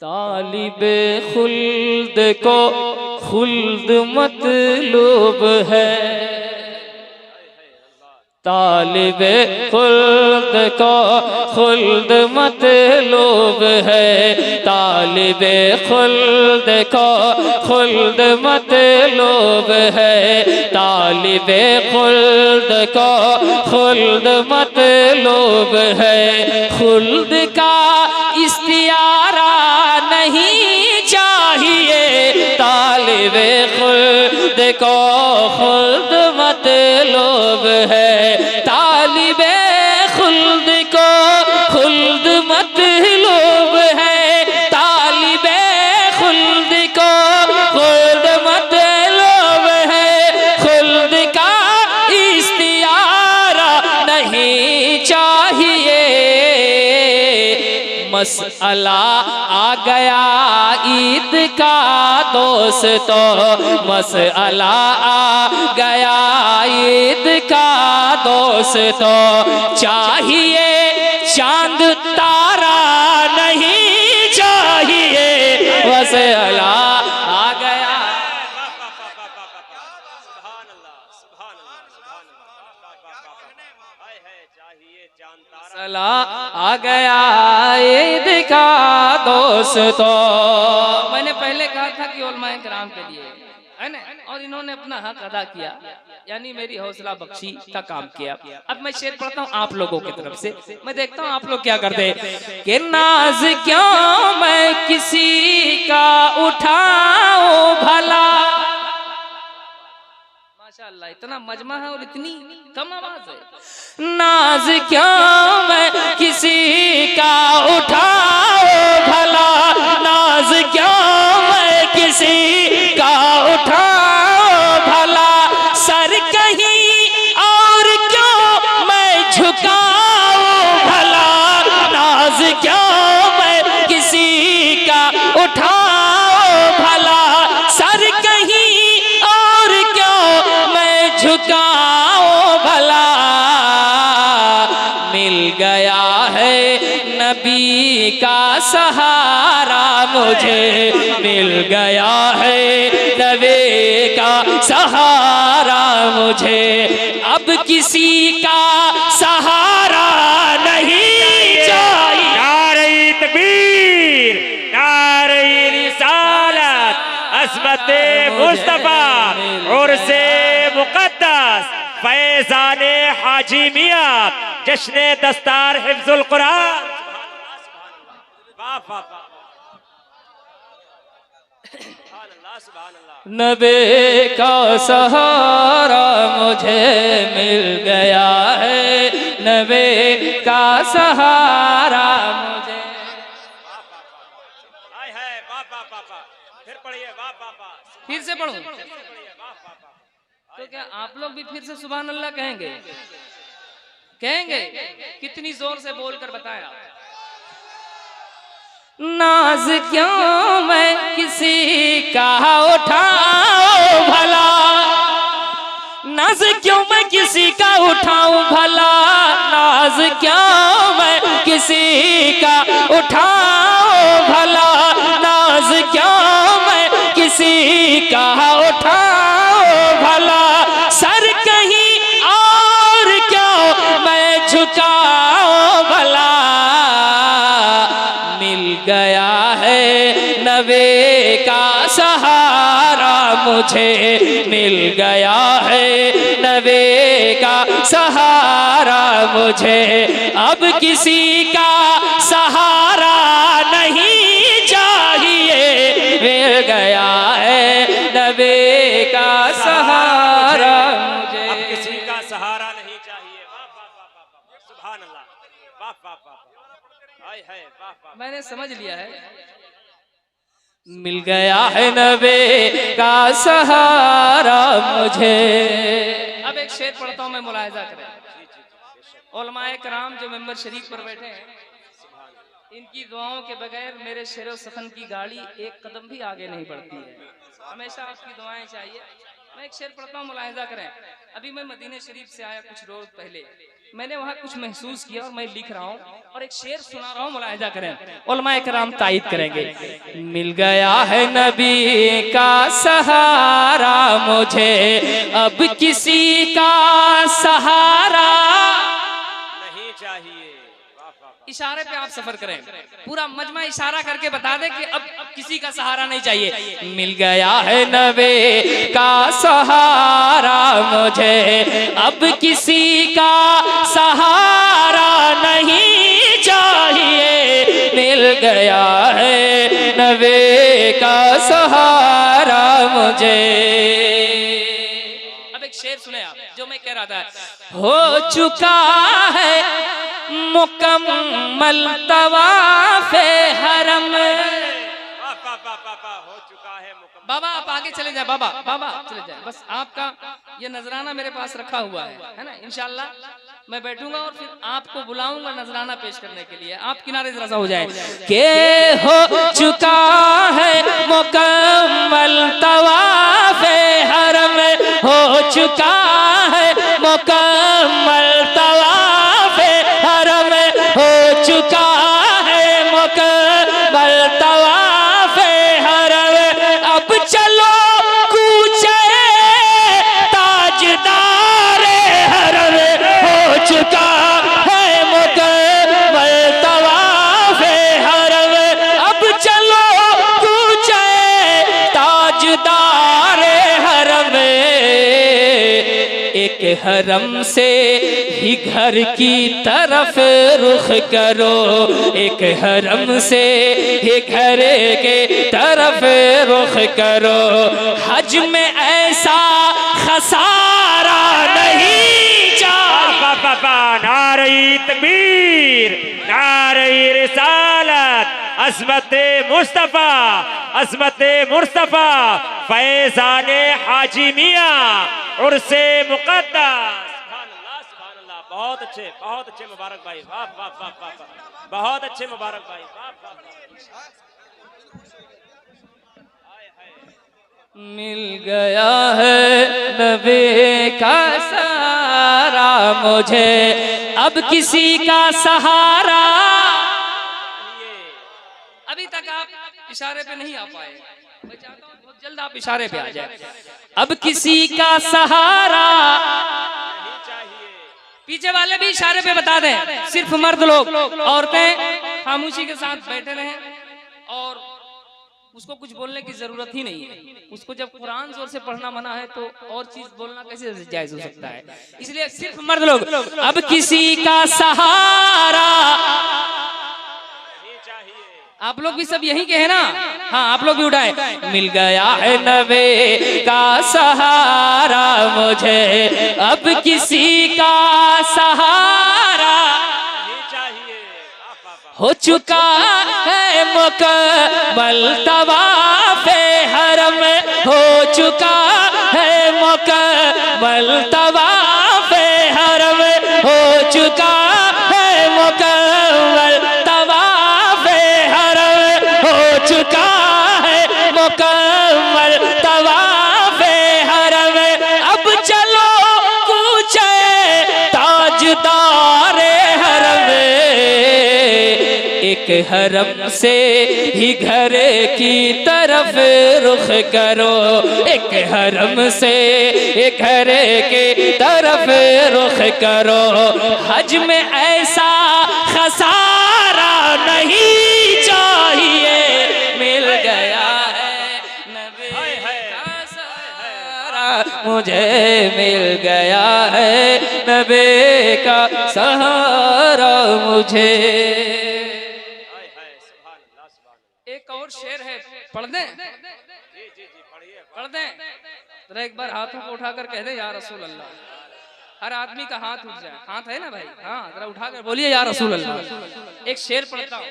तालिबे खुल्द को खुल्द मतलूब है, तालिबे खुल्द को खुल्द मतलूब है, तालिबे खुल्द को खुल्द मतलूब है, तालिबे खुल्द को खुल्द मतलूब है। खुल्द का इस्तियारा नहीं चाहिए, तालिबे खुल्द को खुल्द मतलूब है, तालिबे खुल्द को खुल्द मतलूब है, तालिबे खुल्द को खुल्द मतलूब है। खुल्द का इस्तियारा नहीं चाहिए। मसला आ गया ईद का दोस्तों, मसला आ गया ईद का दोस्तों, चाहिए चांद तारा नहीं चाहिए। मसला आ गया, मसला आ गया ईद का दोस्तों। मैंने पहले कहा था कि उलमाए किराम के लिए है ना, और इन्होंने अपना हक अदा किया, यानी मेरी हौसला बख्शी का काम किया। अब मैं शेर पढ़ता हूँ आप लोगों की तरफ से, मैं देखता हूँ आप लोग क्या करते हैं। कि नाज क्यों मैं किसी का उठाऊं भला, माशाअल्लाह इतना मजमा है और इतनी कम आवाज है। नाज क्यों मैं किसी का उठाऊं भला, नाज क्यों मैं किसी का उठाऊं भला, सर कहीं और क्यों मैं झुकाऊं भला, नाज क्यों मैं किसी का उठाऊं भला, सर कहीं और क्यों मैं झुकाऊं भला। मिल गया है नबी का सहारा मुझे, मिल गया है नबी का सहारा मुझे, अब किसी का सहारा नहीं चाहिए। नारे तकबीर, नारे रिसालत, अस्मते मुस्तफा, उर्से मुकद्दस, फैज़ाने हाजी मियां, जश्ने दस्तार हिफ्जुल कुरान। नबी का सहारा मुझे मिल गया है, नबी का सहारा मुझे। फिर पढ़िए, फिर से पढ़ूं तो क्या आप लोग भी फिर से सुभान अल्लाह कहेंगे? कहेंगे? कितनी जोर से बोलकर बताया। नाज क्यों मैं किसी का उठाऊं भला, नाज क्यों मैं किसी का उठाऊं भला, नाज क्यों मैं किसी का उठाऊं भला, नाज क्यों मैं किसी का उठाऊं भला, सर कहीं और क्यों मैं झुकाऊं भला। मिल गया है नबी का सहारा मुझे, मिल गया है नबी का सहारा मुझे, अब किसी का सहारा नहीं चाहिए। मिल गया है नबी का सहारा मुझे, अब किसी का सहारा नहीं चाहिए। सुभान अल्लाह, वाह वाह वाह, मैंने समझ लिया है। मिल गया है नबी का सहारा मुझे। अब एक शेर पढ़ता हूँ मैं, मुलाहिजा करें। उलमाए कराम जो मेंबर शरीफ पर बैठे हैं, इनकी दुआओं के बगैर मेरे शेरो सफन की गाड़ी एक कदम भी आगे नहीं बढ़ती है। हमेशा आपकी दुआएं चाहिए। मैं एक शेर पढ़ता हूँ, मुलाहिजा करें। अभी मैं मदीने शरीफ से आया कुछ रोज पहले, मैंने वहाँ कुछ महसूस किया और मैं लिख रहा हूँ। और एक शेर सुना रहा हूँ, मुलाहिजा करें, उलमाए किराम तायीद करेंगे। मिल गया है नबी का सहारा मुझे, अब किसी का सहारा नहीं चाहिए। इशारे पे आप सफर करें, पूरा मजमा इशारा करके बता दे कि अब किसी का सहारा नहीं चाहिए। मिल गया है नबी का सहारा मुझे, अब किसी का सहारा नहीं चाहिए। मिल गया है नबी का सहारा मुझे। अब एक शेर सुने आप, जो मैं कह रहा था, हो चुका है मुकम्मल तवाफ़े हरम। हो चुका है मुकम्मल। बाबा आप आगे चले जाए, बाबा बाबा चले जाए, बस आपका ये नजराना मेरे पास रखा हुआ है ना। इंशाल्लाह मैं बैठूंगा और फिर आपको बुलाऊंगा नजराना पेश करने के लिए। आप किनारे जरा सा हो जाए। के हो चुका है मुकम्मल तवाफ़े हरम, हो चुका है मुकम्मल तवाफ़े हरम, हो चुका है मुकम्मल तवाफ़े हरम। अब चलो कूचे ताजदार हरम, हो चुका है मुकम्मल तवाफ़े हरम। अब चलो कूचे ताजदार हरम। एक हरम से ही घर की तरफ रुख करो, एक हरम से ही घर के तरफ रुख करो। हज में ऐसा खसारा नहीं चाहिए। नारे तकबीर, नारे रिसालत, अज़मत मुस्तफा, अज़मत मुस्तफा, फैज़ाने हाजी मियां, उर्से मुक़द्दस। सुभान अल्लाह, बहुत अच्छे मुबारक भाई, वाह वाह वाह वाह, बहुत अच्छे मुबारक भाई, वाह वाह वाह। मिल गया है नबी का सहारा मुझे, अब किसी का सहारा। अभी तक आप इशारे पे नहीं आ पाए, मैं चाहता हूँ बहुत जल्द आप इशारे पे आ जाए। अब किसी का सहारा नहीं चाहिए। पीछे वाले भी इशारे पे बता दें, सिर्फ मर्द लोग, औरतें खामोशी के साथ बैठे रहें और उसको कुछ बोलने की जरूरत ही नहीं है। उसको जब कुरान जोर से पढ़ना मना है तो और चीज बोलना कैसे जायज हो सकता है। इसलिए सिर्फ मर्द लोग, अब किसी का सहारा नहीं चाहिए। आप लोग भी सब यही कहे ना, हाँ आप लोग भी उठाए। मिल गया है नबी का सहारा मुझे, अब किसी का सहारा नहीं चाहिए। हो चुका है मुकम्मल तवाफ़े हरम, हो चुका है मुकम्मल तवाफ़े हरम, हो चुका है मुकम्मल तवाफ़े हरम, हो चुका है मुकम्मल तवाफ़े हरम। अब चलो कूचे ताजदार हरम। एक हरम से ही घर की तरफ रुख करो, एक हरम से घर के तरफ रुख करो। हज में ऐसा खसारा नहीं चाहिए। मिल गया है नबी का सहारा मुझे, मिल गया है नबी का सहारा मुझे। एक और शेर है, पढ़ दें? जी जी जी पढ़िए, पढ़ दें? जरा एक बार हाथों को उठाकर कह दे या रसूल अल्लाह। हर आदमी का हाथ उठ जाए, हाथ है ना भाई, हाँ जरा उठाकर बोलिए या रसूल अल्लाह। एक शेर पढ़ता हूँ,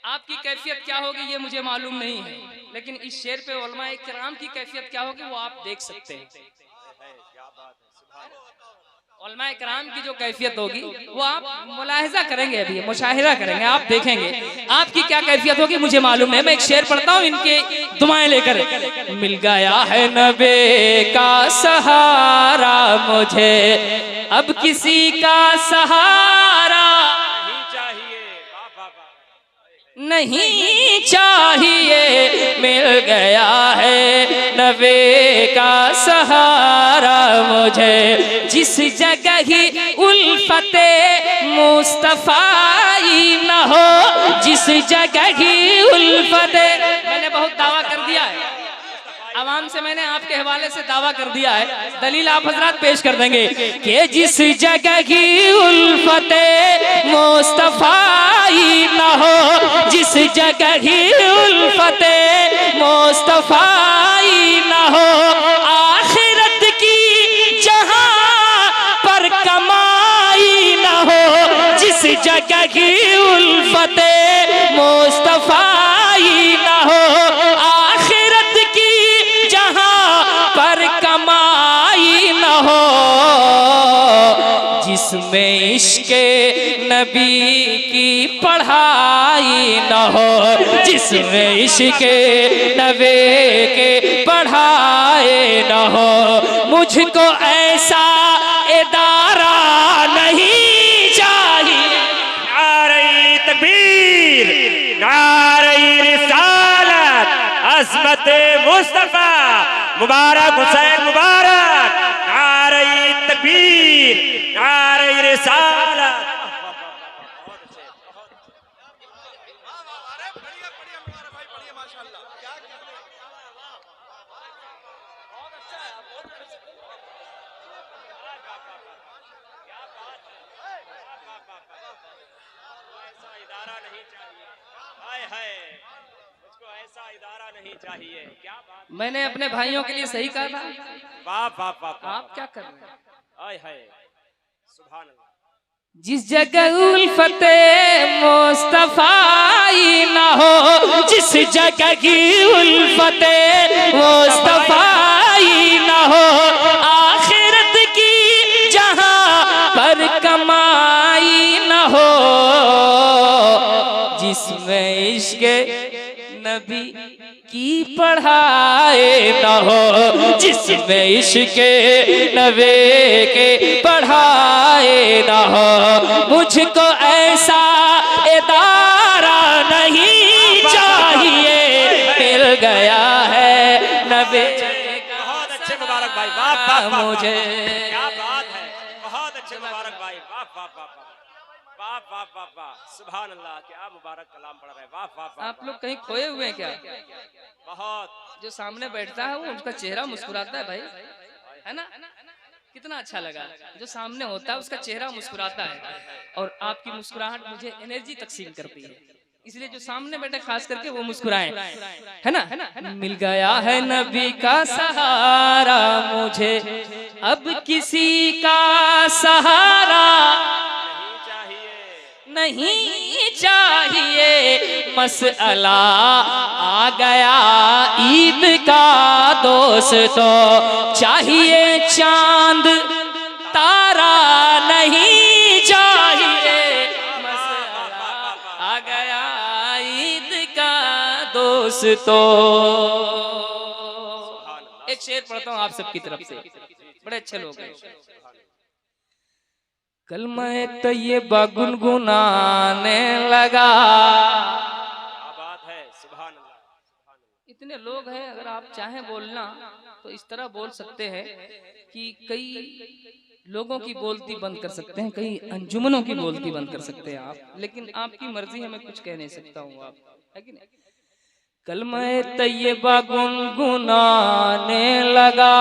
आपकी कैफियत क्या होगी ये मुझे मालूम नहीं है, लेकिन इस शेर पे उलमाए किराम की कैफियत क्या होगी वो आप देख सकते हैं। क्या बात है, सुभान अल्लाह। उलमाए किराम की जो कैफियत होगी वो आप मुलाहिजा करेंगे, अभी मुशाहिदा करेंगे, आप देखेंगे आपकी क्या कैफियत होगी मुझे मालूम है। मैं एक शेर पढ़ता हूँ इनके दुआएं लेकर। मिल गया है नबी का सहारा मुझे, अब किसी का सहारा नहीं चाहिए। नहीं चाहिए, मिल गया है नबी का सहारा मुझे। जिस जगह ही उल्फते मुस्तफाई न हो, जिस जगह ही उल्फते, मैंने बहुत दावा कर दिया है आवाम से, मैंने आपके हवाले से दावा कर दिया है, दलील आप हजरात पेश कर देंगे कि जिस जगह की उल्फते मुस्तफाई न हो, जिस जगह की उल्फते मुस्तफाई न हो, आखिरत की जहां पर कमाई न हो, जिस जगह की उल्फते मुस्तफाई न हो, आखिरत की पर कमाई न हो, जिसमें इश्क़े नबी की पढ़ाई न हो, जिसमें इश्क़े नबी के पढ़ाए न हो, मुझको ऐसा इदारा नहीं चाहिए। नारे तकबीर, नारे रिसालत, अज़मत मुस्तफा मुबारक, हुसैन मुबारक, नारे तकबीर, नारे रिसालत। ऐसा इदारा नहीं चाहिए, हाय हाय, मुझको ऐसा इदारा नहीं चाहिए। क्या बात, मैंने अपने भाइयों के लिए सही कहा था। वाह वाह वाह, आप क्या कर रहे हैं? हाय हाय, सुभान अल्लाह। जिस जगह उल्फते मुस्तफाई न हो, जिस जगह की उल्फते मुस्तफाई न हो, आखिरत की जहां पर कमाई न हो, जिसमें इश्क़े नबी की पढ़ाए न हो, जिसमें इश्क़े नबी के पढ़ाए न हो, मुझको ऐसा इदारा नहीं चाहिए, मिल गया है नबी। बहुत अच्छे मुबारक भाई, वाह वाह वाह, मुझे क्या बात है, बहुत अच्छे मुबारक भाई, वाह वाह वाह वाह वाह वाह वाह, सुभान अल्लाह, क्या मुबारक कलाम पढ़ रहे हैं, वाह वाह वाह। आप लोग कहीं खोए हुए हैं क्या? बहुत, जो सामने बैठता है वो उसका चेहरा मुस्कुराता है भाई, है ना? कितना अच्छा लगा। जो सामने होता है उसका चेहरा मुस्कुराता है और आपकी मुस्कुराहट मुझे एनर्जी तकसीम करती है, इसलिए जो सामने बैठे खास करके वो मुस्कुराएं, है ना? मिल गया है नबी का सहारा मुझे, अब किसी का सहारा नहीं चाहिए। मसला आ गया ईद का दोस्तों, चाहिए चांद तारा नहीं चाहिए। मसला आ गया ईद का दोस्तों। एक शेर पढ़ता हूँ आप सबकी तरफ से, बड़े अच्छे लोग हैं। कलमा तैयबा गुनगुनाने लगा। क्या बात है, सुभान अल्लाह। इतने लोग हैं, अगर आप चाहें बोलना तो इस तरह बोल सकते हैं कि कई लोगों की बोलती बंद कर सकते हैं, कई अंजुमनों की बोलती बंद कर सकते हैं आप, लेकिन आपकी मर्जी है, मैं कुछ कह नहीं सकता हूँ, आप है कि नहीं? कलमा तैयबा गुनगुनाने लगा।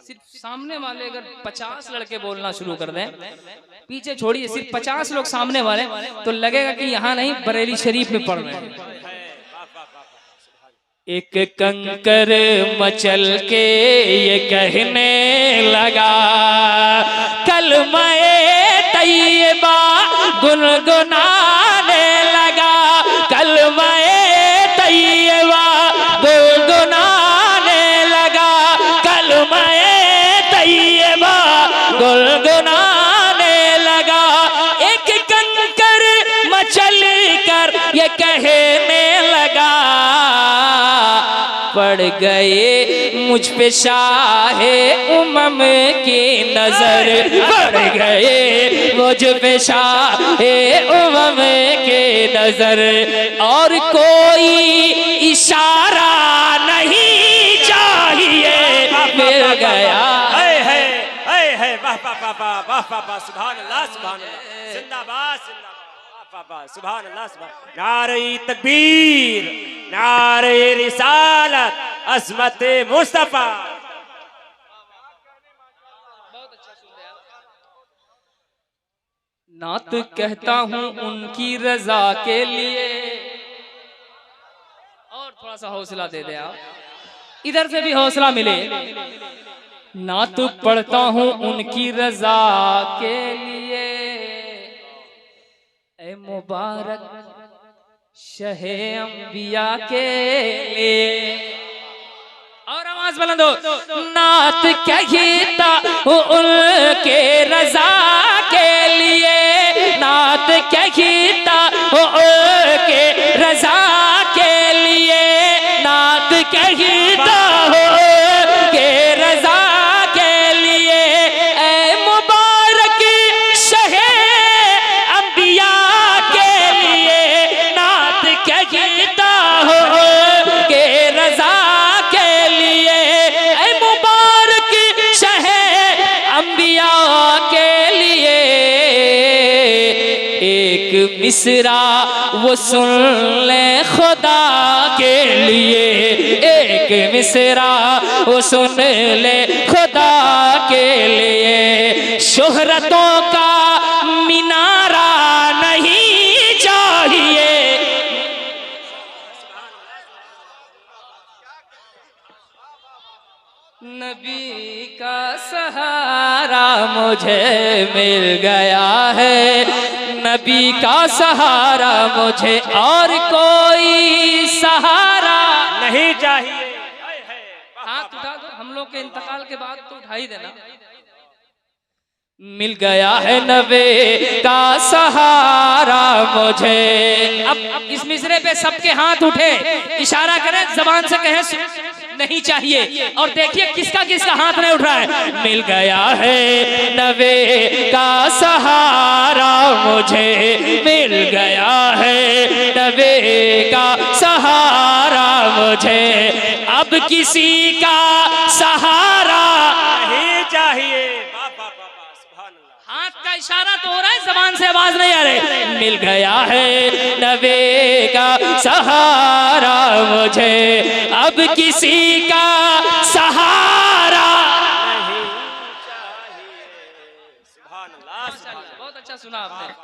सिर्फ सामने वाले अगर 50 लड़के बोलना शुरू कर दें, पीछे छोड़िए, सिर्फ 50 लोग सामने वाले, तो लगेगा कि यहाँ नहीं बरेली शरीफ में पढ़ रहे हैं। एक कंकर मचल के ये कहने लगा, कलमा तैयबा गुनगुनाने लगा, कलमा तैयबा गुनगुनाने लगा, कलमा तैयबा गुनगुनाने लगा। एक कंकर मचल कर ये कहने लगा, पड़ गए मुझ पे शाहे उमम की नजर, पड़ गए मुझ पे शाहे उमम की नजर, और कोई इशारा नहीं चाहिए, मिल गया। वाह वाह वाह वाह वाह वाह, सुभान अल्लाह सुभान अल्लाह, जिंदाबाद जिंदाबाद, वाह वाह सुभान अल्लाह सुभान। नारे तकबीर, नारे रिसालत, अज़मत मुस्तफा। नात कहता हूँ उनकी रजा के लिए, और थोड़ा सा हौसला दे दे आप, इधर से भी हौसला मिले। नात पढ़ता हूँ उनकी रजा के लिए, ए मुबारक शहे अंबिया के लिए, और आवाज बुलंद हो। नात कहता हूँ उनके रजा के लिए, नात कहता हूँ उनके रजा के लिए, नात कहता हूँ उनके रजा के लिए, ए मुबारक शहे अंबिया के लिए, नात कहता हूँ उनके रजा के लिए, ए मुबारक शहे अंबिया के लिए। एक मिसरा वो सुन ले खुदा के लिए, एक मिसरा वो सुन ले खुदा के लिए। शोहरतों का मीनारा नहीं चाहिए, नबी का सहारा मुझे मिल गया है, नबी का सहारा मुझे, और कोई सहारा नहीं चाहिए। हाथ उठा दो, हम लोग के इंतकाल के बाद तो उठा ही देना। मिल गया है नबी का सहारा मुझे। अब इस मिसरे पे सबके हाथ उठे, इशारा करें, जबान से कहें नहीं चाहिए, और देखिए किसका किसका हाथ नहीं उठ रहा है। मिल गया है नबी का सहारा मुझे, मिल गया है नबी का सहारा मुझे, अब किसी का सहारा नहीं चाहिए। हाथ का इशारा तो हो रहा है, जबान से आवाज नहीं आ रही। मिल गया है नबी का सहारा मुझे, अब किसी का सहारा नहीं चाहिए। सुभान अल्लाह, बहुत अच्छा सुना आपने।